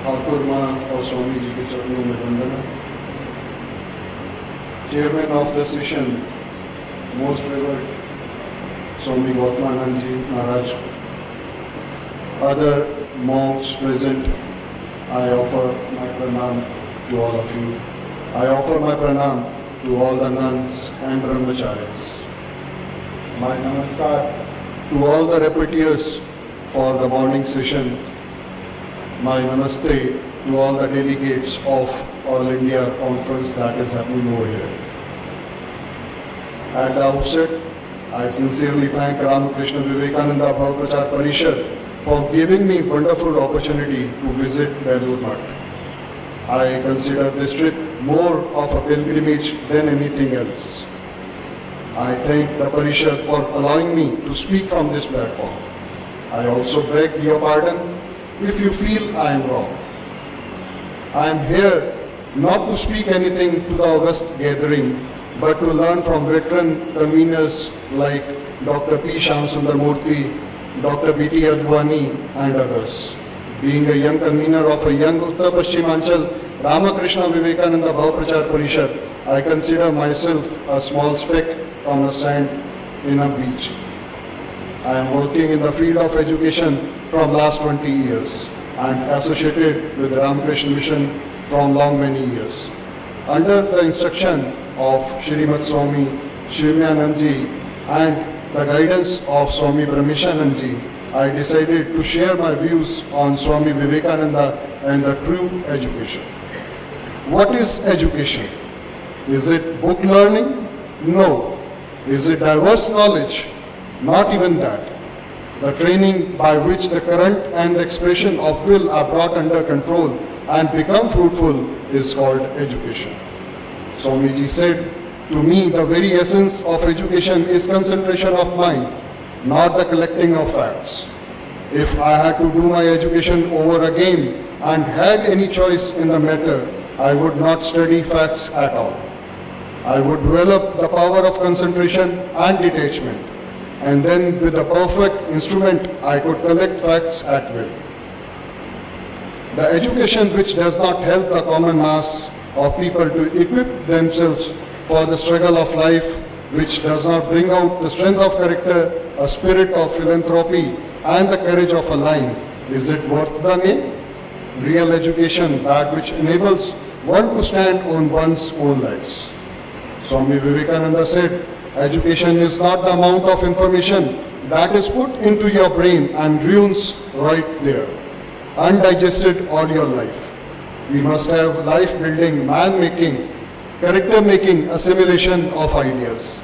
ठाकुर माँ और स्वामी जी के चरणों में वंदना। Chairman of the session, most revered Swami Gautamanand Ji Maharaj, other monks present, I offer my pranam to all of you. I offer my pranam to all the nuns and brahmacharis. My namaskar to all the repetitors for the morning session. My namaste to all the delegates of All India Conference that is happening over here. At the outset, I sincerely thank Ramakrishna Vivekananda Bhav Prachar Parishad for giving me wonderful opportunity to visit Belur Math. I consider this trip more of a pilgrimage than anything else. I thank the Parishad for allowing me to speak from this platform. I also beg your pardon if you feel I am wrong. I am here not to speak anything to the august gathering, but to learn from veteran conveners like Dr. P. Shyamsundar Murthy, Dr. B.T. Advani and others. Being a young convener of a young Uttar Paschhimanchal Ramakrishna Vivekananda Bhav Prachar Parishad, I consider myself a small speck on a sand in a beach. I am working in the field of education from last 20 years and associated with the Ramakrishna Mission from long many years. Under the instruction of Shrimad Swami Shivnyanand Ji and the guidance of Swami Brahmishanand Ji, I decided to share my views on Swami Vivekananda and the true education. What is education? Is it book learning? No. Is it diverse knowledge? Not even that. The training by which the current and the expression of will are brought under control and become fruitful is called education. Swamiji said, to me the very essence of education is concentration of mind, not the collecting of facts. If I had to do my education over again and had any choice in the matter, I would not study facts at all. I would develop the power of concentration and detachment, and then with a perfect instrument I could collect facts at will. The education which does not help the common mass of people to equip themselves for the struggle of life, which does not bring out the strength of character, a spirit of philanthropy and the courage of a lion, is it worth the name? Real education, that which enables one to stand on one's own legs. Swami Vivekananda said, education is not the amount of information that is put into your brain and ruins right there, undigested all your life. We must have life-building, man-making, character-making assimilation of ideas.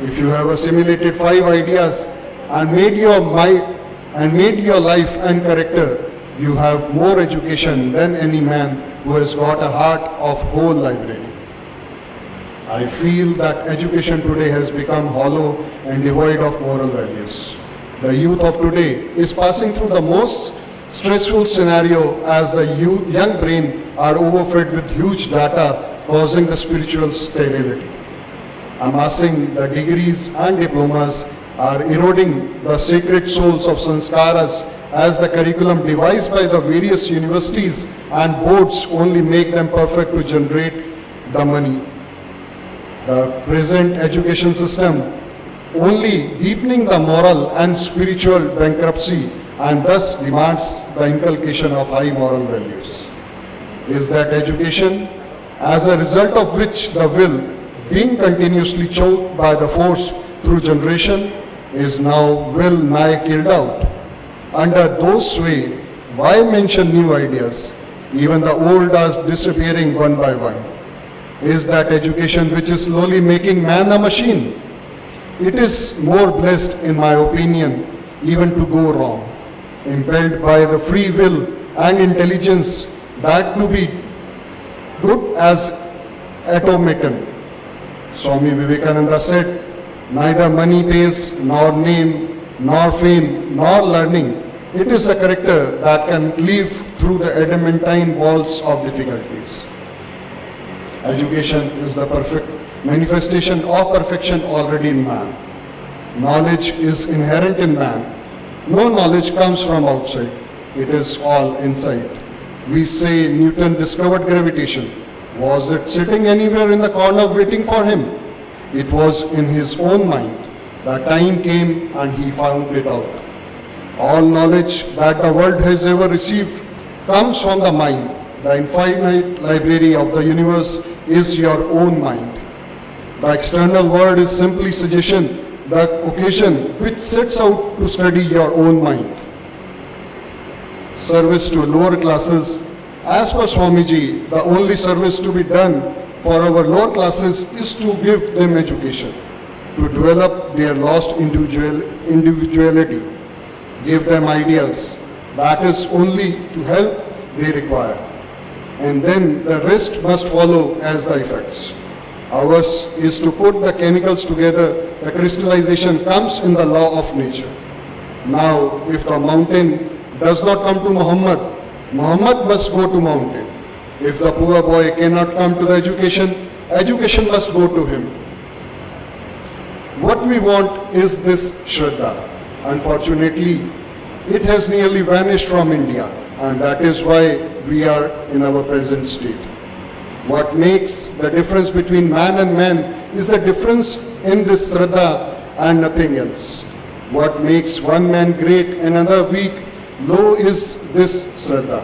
If you have assimilated 5 ideas and made your life and character, you have more education than any man who has got a heart of whole library. I feel that education today has become hollow and devoid of moral values. The youth of today is passing through the most stressful scenario as the young brain are overfed with huge data causing the spiritual sterility. Amassing the degrees and diplomas are eroding the sacred souls of sanskaras as the curriculum devised by the various universities and boards only make them perfect to generate the money. The present education system only deepening the moral and spiritual bankruptcy and thus demands the inculcation of high moral values. Is that education, as a result of which the will, being continuously choked by the force through generation, is now well nigh killed out? Under those sway, why mention new ideas? Even the old are disappearing one by one. Is that education which is slowly making man a machine? It is more blessed, in my opinion, even to go wrong, impelled by the free will and intelligence that to be good as automaton. Swami Vivekananda said, neither money pays, nor name, nor fame, nor learning. It is a character that can cleave through the adamantine walls of difficulties. Education is the perfect manifestation of perfection already in man. Knowledge is inherent in man. No knowledge comes from outside. It is all inside. We say Newton discovered gravitation. Was it sitting anywhere in the corner waiting for him? It was in his own mind. The time came and he found it out. All knowledge that the world has ever received comes from the mind. The infinite library of the universe is your own mind. The external world is simply suggestion, the occasion which sets out to study your own mind. Service to lower classes. As per Swamiji, the only service to be done for our lower classes is to give them education, to develop their lost individuality, give them ideas. That is only to help they require. And then the rest must follow as the effects. Ours is to put the chemicals together. The crystallization comes in the law of nature. Now, if the mountain does not come to Muhammad, Muhammad must go to mountain. If the poor boy cannot come to the education, education must go to him. What we want is this Shraddha. Unfortunately, it has nearly vanished from India, and that is why we are in our present state. What makes the difference between man and man is the difference in this Shraddha and nothing else. What makes one man great and another weak, low is this Shraddha.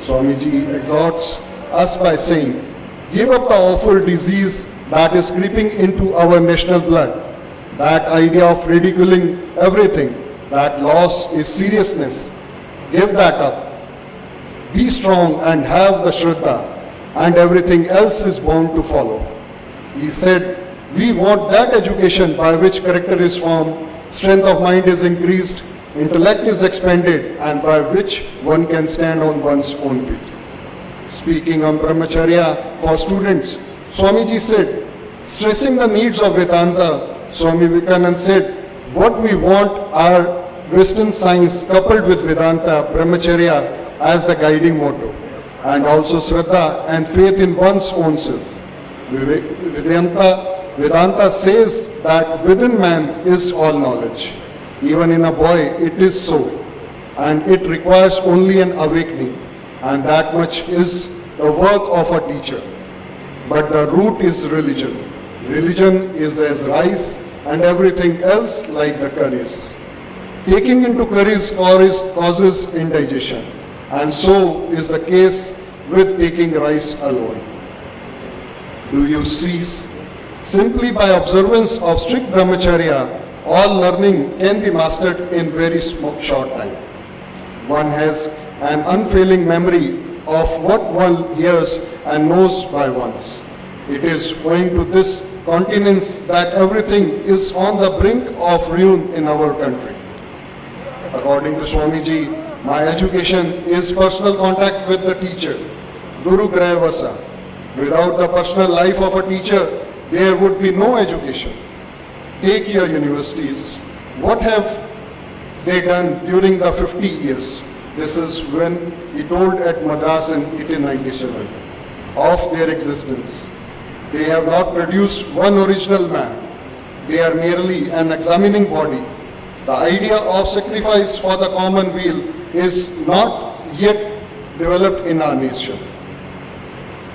Swamiji exhorts us by saying, give up the awful disease that is creeping into our national blood. That idea of ridiculing everything, that loss is seriousness. Give that up. Be strong and have the Shraddha, and everything else is bound to follow. He said, we want that education by which character is formed, strength of mind is increased, intellect is expanded, and by which one can stand on one's own feet. Speaking on brahmacharya for students, Swamiji said, stressing the needs of Vedanta, Swami Vivekananda said, what we want are Western science coupled with Vedanta, brahmacharya as the guiding motto, and also Shraddha and faith in one's own self. Vedanta says that within man is all knowledge. Even in a boy, it is so, and it requires only an awakening, and that much is the work of a teacher. But the root is religion. Religion is as rice and everything else like the curries. Taking into curries causes indigestion, and so is the case with taking rice alone. Do you cease? Simply by observance of strict brahmacharya, all learning can be mastered in very short time. One has an unfailing memory of what one hears and knows by once. It is owing to this continence that everything is on the brink of ruin in our country. According to Swamiji, my education is personal contact with the teacher, Guru Graha Vasa. Without the personal life of a teacher, there would be no education. Take your universities. What have they done during the 50 years? This is when he told at Madras in 1897 of their existence. They have not produced one original man. They are merely an examining body. The idea of sacrifice for the common weal is not yet developed in our nation.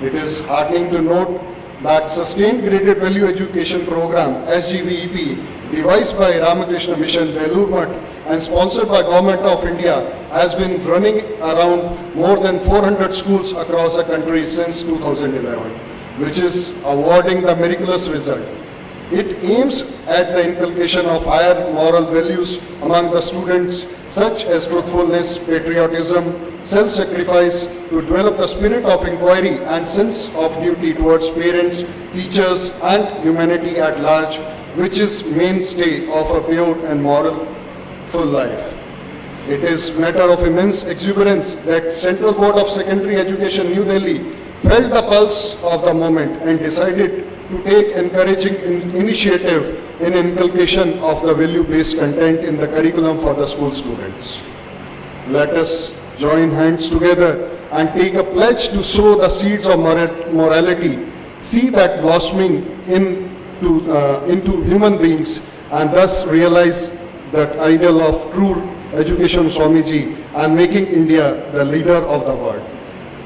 It is heartening to note that Sustained Graded Value Education Program, SGVEP, devised by Ramakrishna Mission, Belur Math, and sponsored by Government of India, has been running around more than 400 schools across the country since 2011, which is awarding the miraculous result. It aims at the inculcation of higher moral values among the students, such as truthfulness, patriotism, self-sacrifice, to develop the spirit of inquiry and sense of duty towards parents, teachers, and humanity at large, which is mainstay of a pure and moral full life. It is matter of immense exuberance that Central Board of Secondary Education, New Delhi, felt the pulse of the moment and decided to take encouraging initiative in inculcation of the value-based content in the curriculum for the school students. Let us join hands together and take a pledge to sow the seeds of morality, see that blossoming into human beings, and thus realize that ideal of true education Swamiji, and making India the leader of the world.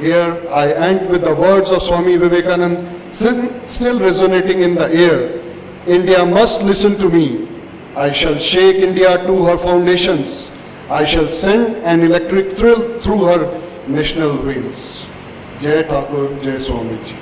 Here I end with the words of Swami Vivekananda still resonating in the air. India must listen to me. I shall shake India to her foundations. I shall send an electric thrill through her national veins. Jai Thakur, Jai Swamiji.